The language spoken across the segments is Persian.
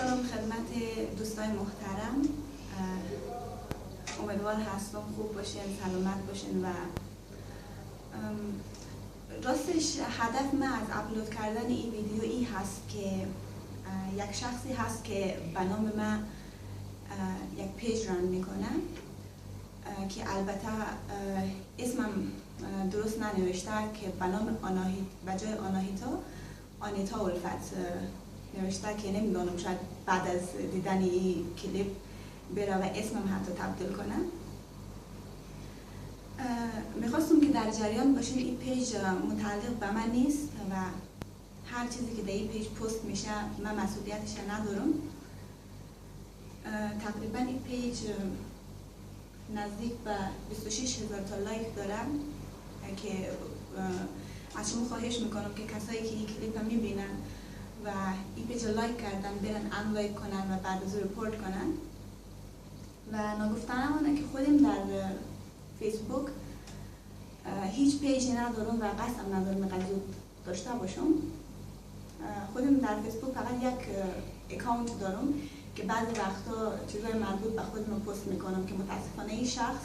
دارم خدمت دوستای محترم. امیدوار هستم خوب باشین، سلامت باشین و راستش هدف من از اپلود کردن این ویدیو ای هست که یک شخصی هست که به نام من یک پیج ران میکنه که البته اسمم درست ننوشته که به نام به جای آنیتا الفت نوشته که نمیدونم شاید بعد از دیدن این کلیپ بره و اسمم حتی تبدیل کنم. میخواستم که در جریان باشین این پیج متعلق به من نیست و هر چیزی که در این پیج پست میشه من مسئولیتش ندارم. تقریبا این پیج نزدیک به 26,000 تا لایک دارم که از شما خواهش میکنم که کسایی که این کلیپ رو میبینن و این پیج لایک کردن برن انلایک کنن و بعد از رپورت کنن. و نگفتنم اونه که خودم در فیسبوک هیچ پیجی ندارم و قصدم ندارم قضیه داشته باشم. خودم در فیسبوک فقط یک اکاونت دارم که بعضی وقتا چیزای مربوط به خودم پست میکنم که متاسفانه این شخص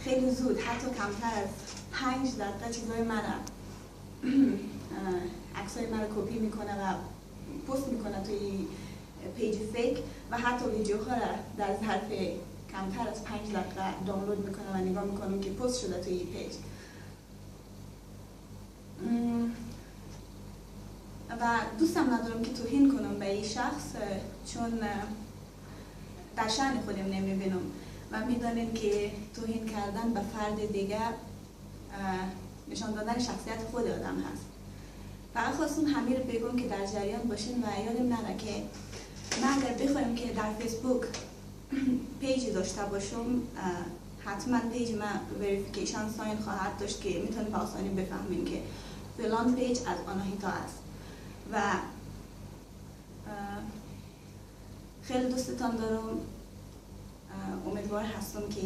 خیلی زود حتی کمتر از 5 دقیقه چیزای من عکسای من رو کپی میکنه و پست میکنه توی پیج فیک و حتی ویدیوها را در ظرف کمتر از 5 دقیقه دانلود میکنه و نگاه میکنم که پست شده توی این پیج. و دوستم ندارم که توهین کنم به این شخص چون در شأن خودم نمیبینم و میدانیم که توهین کردن به فرد دیگر نشان دادن شخصیت خود آدم هست. فقط خواستم همه رو بگم که در جریان باشین و یادم نره که من اگر بخوایم که در فیسبوک پیجی داشته باشم حتما پیج من وریفیکیشن ساین خواهد داشت که میتونیم به آسانی بفهمیم که فلان پیج از آناهیتا است و خیلی دوستتان دارم. امیدوار هستم که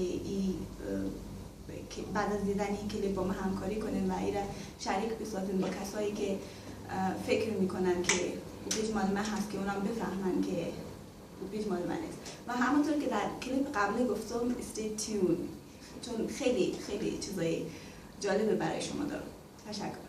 بعد از دیدن این کلیپ با من همکاری کنین و ایره شریک بسازین با کسایی که فکر میکنن که پیج مال من هست که اونم بفهمن که پیج مال من است. و همونطور که در کلیپ قبلی گفتم stay tuned چون خیلی چیزای جالب برای شما دارم. تشکر.